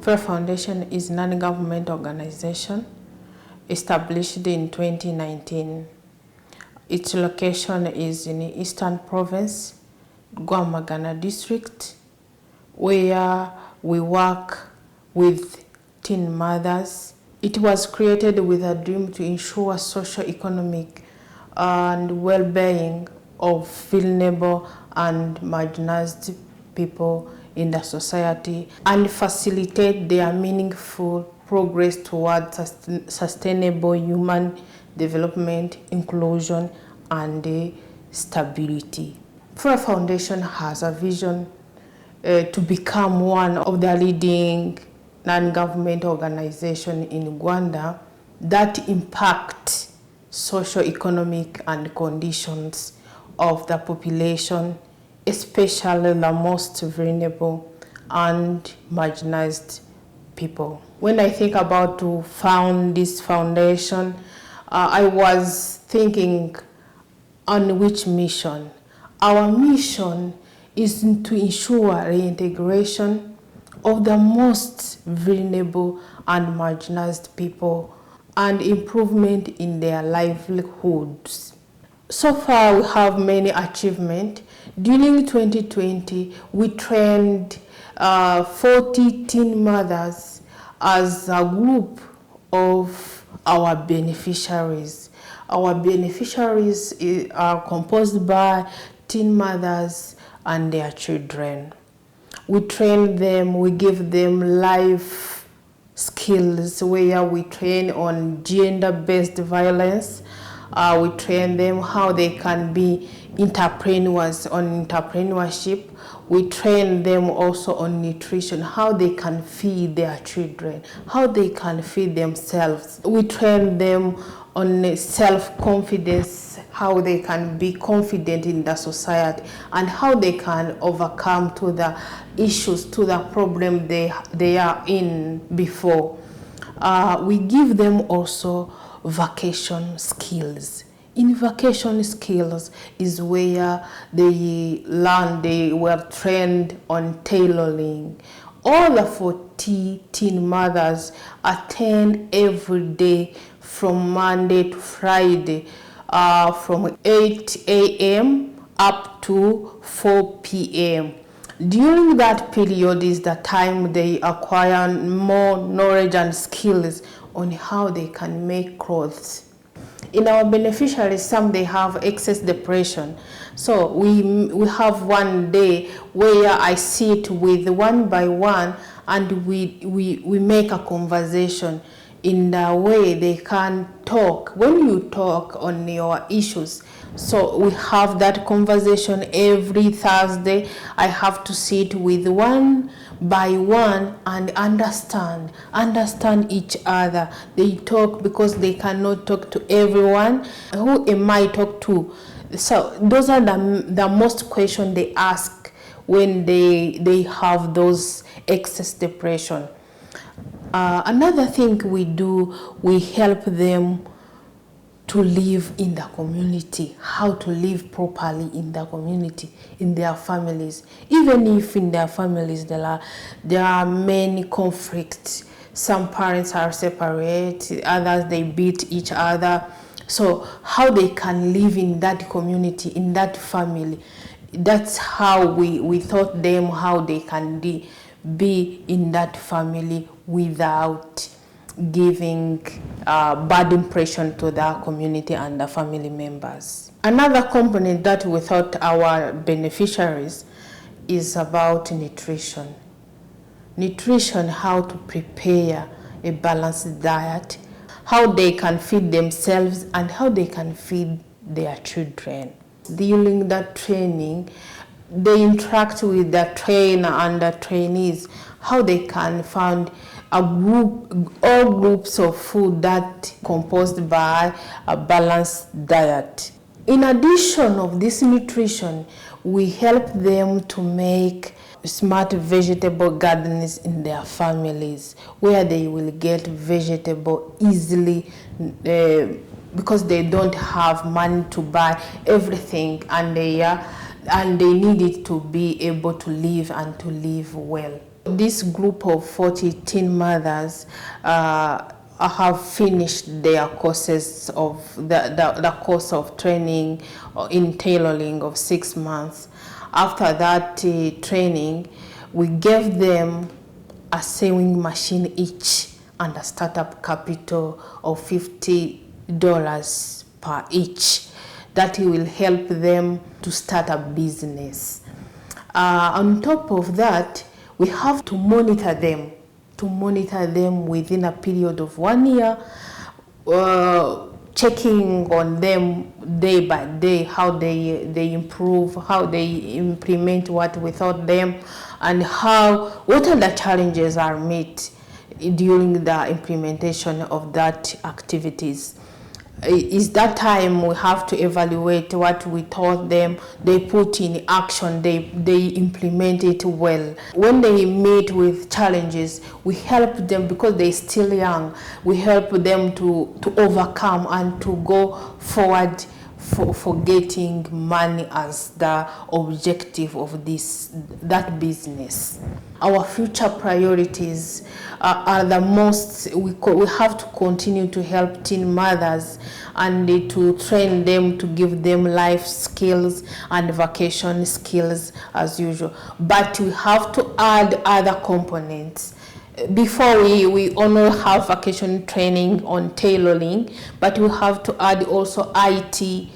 MFURA Foundation is a non-government organization established in 2019. Its location is in the Eastern Province, Gwamagana District, where we work with teen mothers. It was created with a dream to ensure socio-economic and well-being of vulnerable and marginalized people in the society and facilitate their meaningful progress towards sustainable human development, inclusion, and stability. MFURA Foundation has a vision to become one of the leading non-government organizations in Uganda that impact socio-economic and conditions of the population, especially the most vulnerable and marginalized people. When I think about to found this foundation, I was thinking on which mission. Our mission is to ensure reintegration of the most vulnerable and marginalized people and improvement in their livelihoods. So far, we have many achievements. During 2020, we trained 40 teen mothers as a group of our beneficiaries. Our beneficiaries are composed by teen mothers and their children. We train them, we give them life skills where we train on gender-based violence. We train them how they can be entrepreneurs on entrepreneurship. We train them also on nutrition, how they can feed their children, how they can feed themselves. We train them on self-confidence, how they can be confident in the society, and how they can overcome to the issues, to the problem they are in before. We give them also vocation skills. In vocation skills is where they learn, they were trained on tailoring. All the 40 teen mothers attend every day from Monday to Friday, from 8 a.m. up to 4 p.m. During that period is the time they acquire more knowledge and skills on how they can make clothes. In our beneficiaries, some they have excess depression. So we have one day where I sit with one by one and we make a conversation in the way they can talk. When you talk on your issues, so we have that conversation every Thursday. I have to sit with one by one and understand each other. They talk because they cannot talk to everyone. Who am I talk to? So those are the most questions they ask when they have those excess depression. Another thing we do, we help them to live in the community, how to live properly in the community, in their families. Even if in their families there are many conflicts. Some parents are separate, others they beat each other. So how they can live in that community, in that family, that's how we taught them how they can be in that family without giving bad impression to the community and the family members. Another component that we taught our beneficiaries is about nutrition. Nutrition, how to prepare a balanced diet, how they can feed themselves and how they can feed their children. During that training, they interact with the trainer and the trainees, how they can find all groups of food that composed by a balanced diet. In addition of this nutrition, we help them to make smart vegetable gardens in their families where they will get vegetable easily because they don't have money to buy everything and they need it to be able to live and to live well. This group of 40 teen mothers have finished their courses of the course of training in tailoring of 6 months. After that training, we gave them a sewing machine each and a startup capital of $50 per each. That will help them to start a business. On top of that, we have to monitor them within a period of 1 year, checking on them day by day, how they improve, how they implement what we taught them, and what are the challenges are met during the implementation of that activities. Is that time we have to evaluate what we taught them, they put in action, they implement it well. When they meet with challenges, we help them because they're still young. We help them to overcome and to go forward for getting money as the objective of that business. Our future priorities are the most, we have to continue to help teen mothers and to train them, to give them life skills and vocation skills as usual. But we have to add other components. Before we only have vocation training on tailoring, but we have to add also IT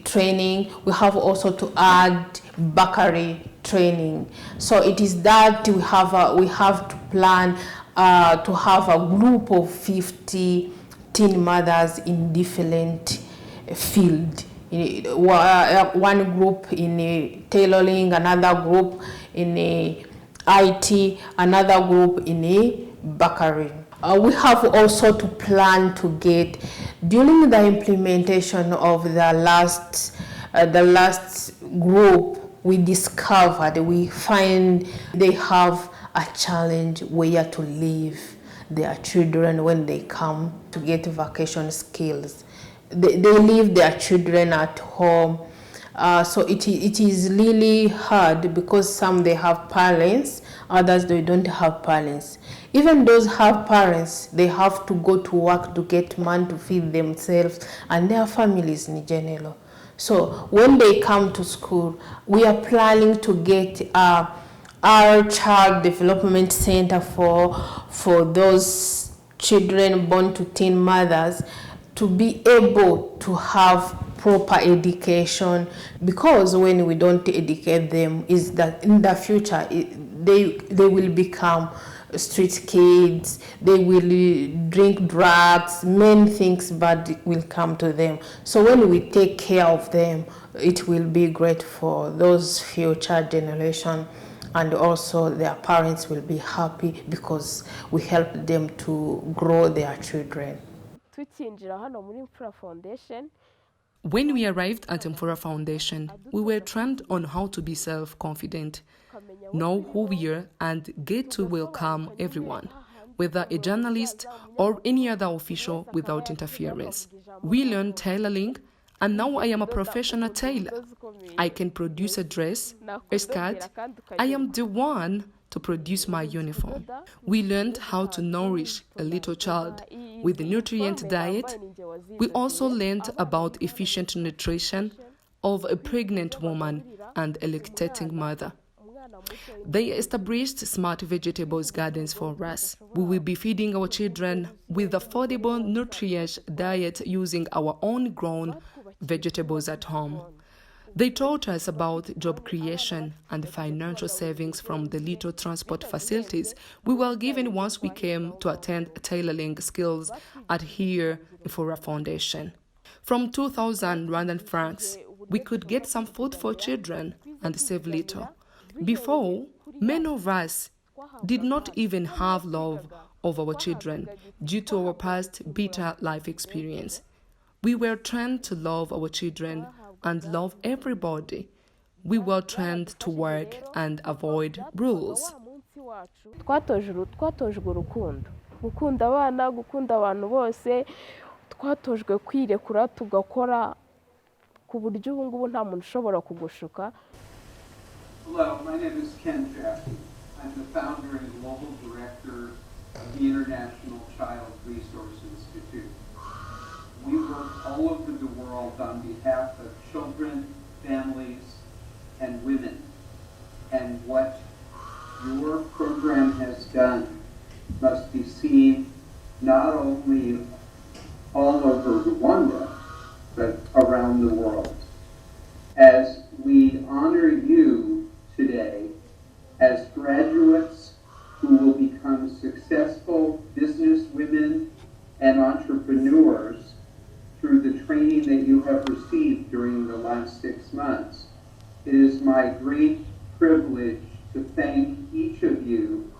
training. We have also to add bakery training. So it is that we have to plan to have a group of 50 teen mothers in different field. One group in tailoring, another group in IT, another group in bakery. We have also to plan to get, during the implementation of the last group, we find they have a challenge where to leave their children when they come to get vocation skills. They leave their children at home. So it is really hard because some they have parents, others they don't have parents. Even those have parents, they have to go to work to get money to feed themselves and their families in general. So when they come to school, we are planning to get our child development center for those children born to teen mothers to be able to have proper education, because when we don't educate them, is that in the future they will become street kids, they will drink drugs, many things bad will come to them. So when we take care of them, it will be great for those future generation, and also their parents will be happy because we help them to grow their children. When we arrived at MFURA Foundation, we were trained on how to be self-confident, know who we are, and get to welcome everyone, whether a journalist or any other official, without interference. We learned tailoring, and now I am a professional tailor. I can produce a dress, a skirt. I am the one to produce my uniform. We learned how to nourish a little child with a nutrient diet. We also learned about efficient nutrition of a pregnant woman and a lactating mother. They established smart vegetables gardens for us. We will be feeding our children with affordable nutritious diet using our own grown vegetables at home. They taught us about job creation and financial savings from the little transport facilities we were given once we came to attend tailoring skills at here MFURA Foundation. From 2,000 Rwandan francs, we could get some food for children and save little. Before, many of us did not even have love of our children due to our past bitter life experience. We were trained to love our children and love everybody. We were trained to work and avoid rules. Twatojwe urukundo, gukunda abana, gukunda abantu bose, twatojwe kwirekura tugakora ku buryo ubu ngubu nta muntu ushobora kugushuka. Hello, my name is Ken Jack. I I'm the founder and global director of the International Child Resource Institute. We work all over the world on behalf of children, families, and women. And what your program has done must be seen not only all over Rwanda, but around the world. As we honor you today as graduates who will become successful business women and entrepreneurs through the training that you have received during the last 6 months, it is my great privilege to thank each of you,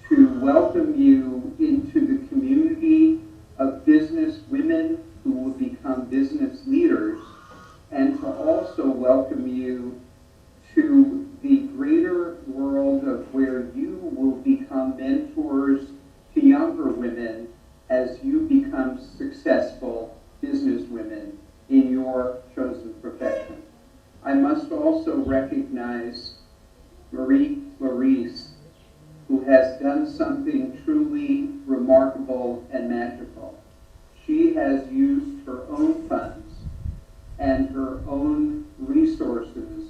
to welcome you into the community of business women who will become business leaders, and to also welcome you to the greater world of where you will become mentors to younger women as you become successful business women in your chosen profession. I must also recognize Marie Clarice, who has done something truly remarkable and magical. She has used her own funds and her own resources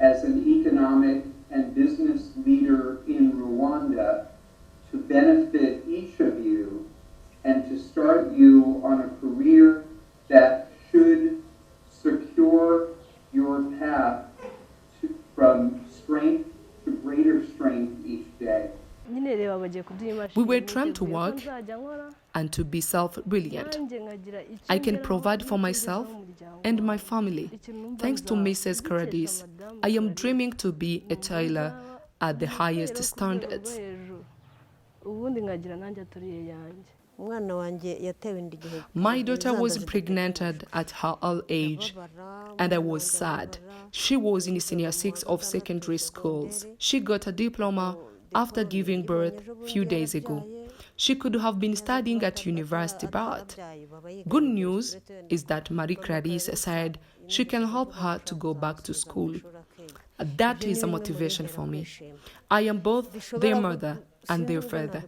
as an economic and business leader in Rwanda to benefit each of you and to start you on a career that should secure your path from strength to greater strength each day. We were trained to work and to be self-reliant. I can provide for myself and my family. Thanks to Mrs. Karadis, I am dreaming to be a tailor at the highest standards. My daughter was pregnant at her old age, and I was sad. She was in senior 6 of secondary schools. She got a diploma after giving birth a few days ago. She could have been studying at university, but good news is that Marie Clarice said she can help her to go back to school. That is a motivation for me. I am both their mother and their father.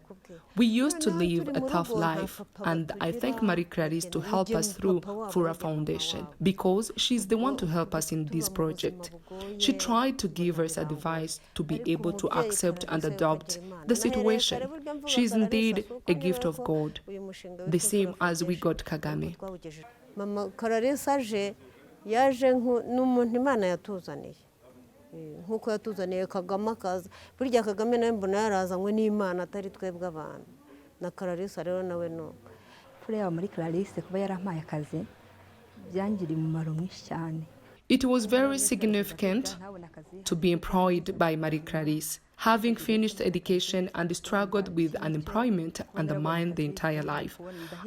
We used to live a tough life, and I thank Marie Clarice to help us through MFURA Foundation because she's the one to help us in this project. She tried to give us advice to be able to accept and adopt the situation. She is indeed a gift of God, the same as we got Kagame. Mama Clarice aje yaje n'umuntu Imana yatuzaniye. Nkuko yatuzaniye Kagame akaza burya Kagame nawe mbona yarazanywe n'Imana atari twebwe abantu na Clarice rero nawe no kureba muri Clarice kuba yarampaye akazi byangiriye umumaro mwinshi cyane. It was very significant to be employed by Marie Clarice. Having finished education and struggled with unemployment undermined the entire life.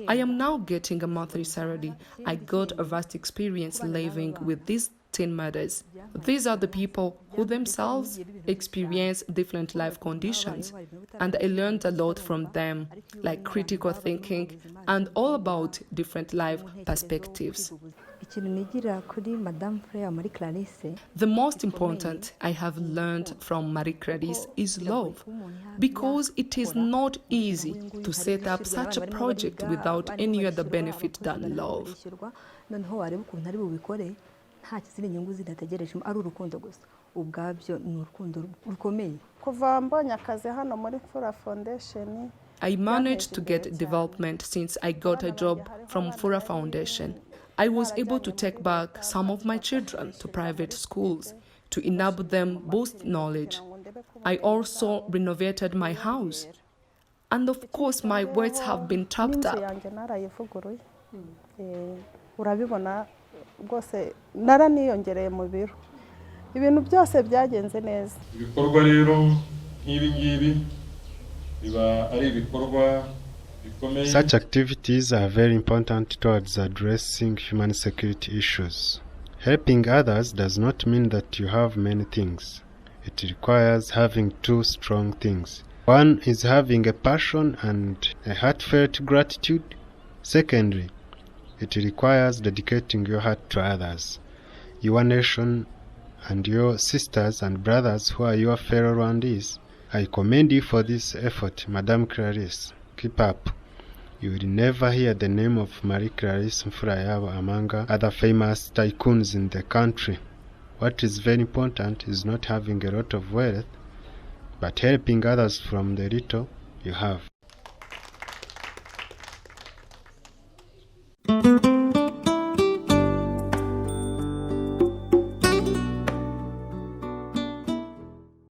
I am now getting a monthly salary. I got a vast experience living with these teen mothers. These are the people who themselves experience different life conditions, and I learned a lot from them, like critical thinking and all about different life perspectives. The most important I have learned from Marie Clarice is love, because it is not easy to set up such a project without any other benefit than love. I managed to get development since I got a job from MFURA Foundation. I was able to take back some of my children to private schools to enable them boost knowledge. I also renovated my house. And of course, my weights have been topped up. Ibikorwa rero nk'ibi ngibi biba ari ibikorwa. Such activities are very important towards addressing human security issues. Helping others does not mean that you have many things. It requires having two strong things. One is having a passion and a heartfelt gratitude. Secondly, it requires dedicating your heart to others, your nation, and your sisters and brothers who are your fellow Rwandese. I commend you for this effort, Madame Clarisse. Keep up. You will never hear the name of Marie Clarisse MFURA among other famous tycoons in the country. What is very important is not having a lot of wealth, but helping others from the little you have.